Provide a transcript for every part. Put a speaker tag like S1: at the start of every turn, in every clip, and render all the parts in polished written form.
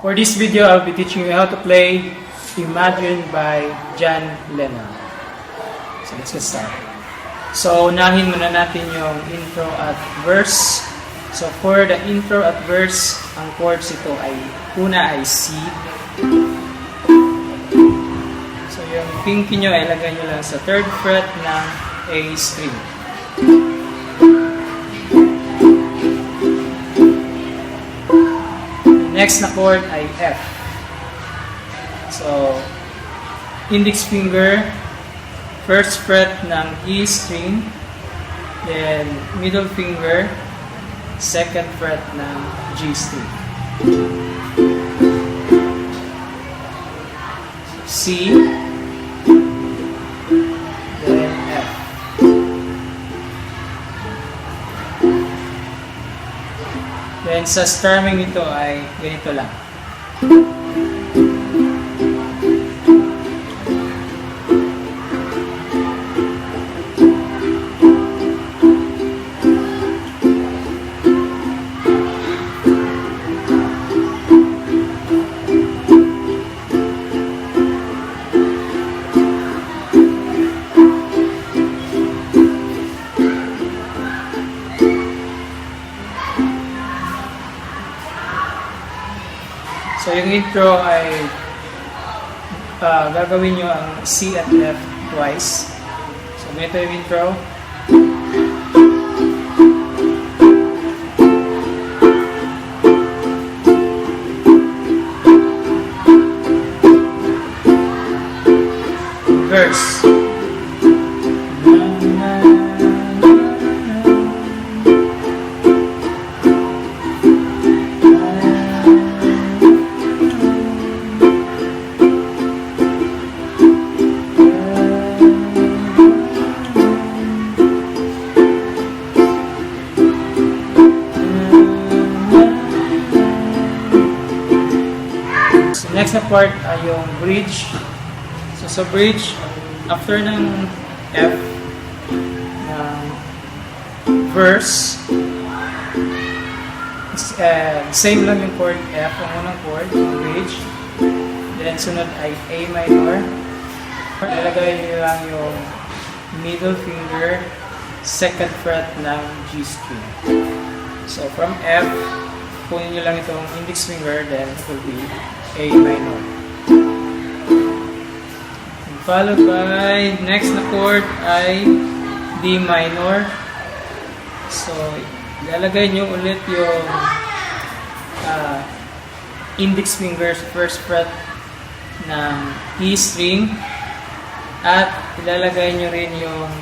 S1: For this video, I'll be teaching you how to play Imagine by John Lennon. So let's get started. So unahin muna natin yung intro at verse. So for the intro at verse, ang chords ito ay una ay C. So yung pinky nyo ay lagay nyo lang sa 3rd fret ng A string. Next na chord ay F. So, index finger, 1st fret ng E string, then middle finger, 2nd fret ng G string. C, then F. Then sa strumming nito ay ganito lang. So yung intro ay gagawin nyo ang C at F twice. So ganito yung intro. Verse. Next na part ay yung bridge. So sa bridge, after ng F ng verse, same lang yung chord F, ang unang chord, yung bridge. Then sunod ay A minor. Ilagay nyo lang yung middle finger, 2nd fret ng G string. So from F, kunin nyo lang itong index finger, then it will be A minor. And followed by, next na chord ay D minor. So, ilalagay nyo ulit yung index finger sa 1st fret ng E string. At ilalagay nyo rin yung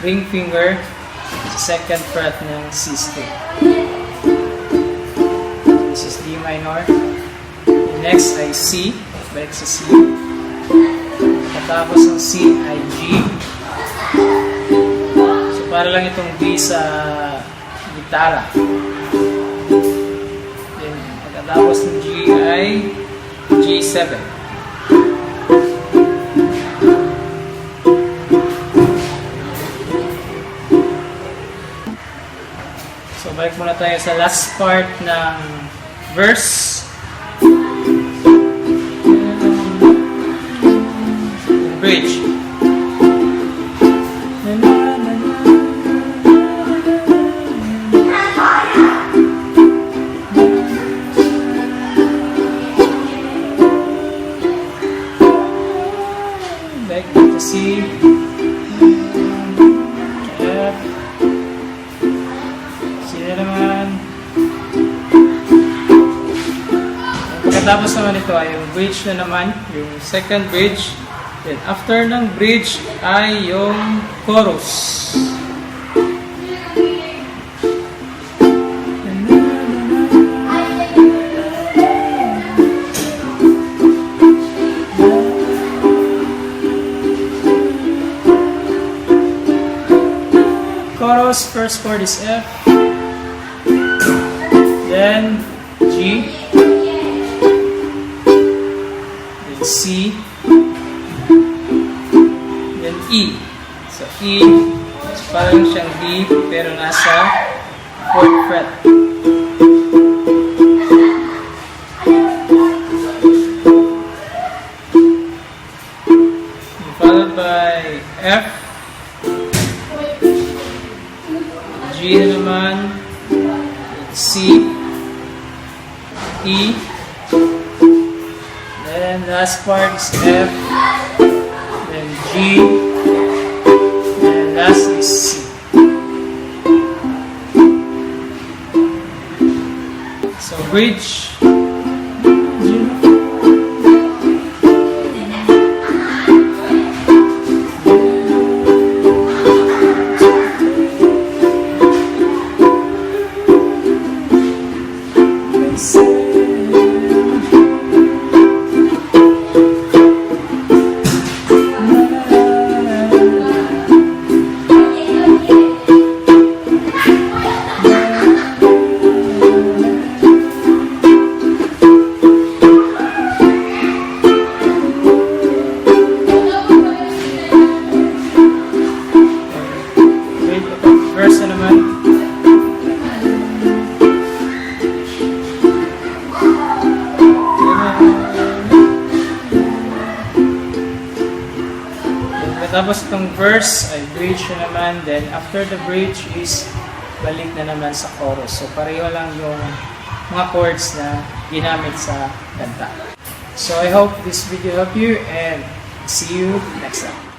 S1: ring finger sa 2nd fret ng C string. This is D minor. Next ay C, balik sa C. Katapos ng C ay G. So para lang itong D sa gitara. Then pagkatapos ng G ay G7. So balik muna tayo sa last part ng verse. Bridge. Back to C, F, C na naman. Pagkatapos naman ito ay yung bridge na naman, yung 2nd bridge. Then after ng bridge ay yung chorus. Chorus, first chord is F, then G, then C, then E. So E, so parang siyang D pero nasa 4th fret. na naman, C, E, then last part is F, then G, and last is C. So bridge. Verse na naman. Tapos itong verse ay bridge na naman. Then after the bridge is balik na naman sa chorus. So pareho lang yung mga chords na ginamit sa kanta. So I hope this video helped you and see you next time.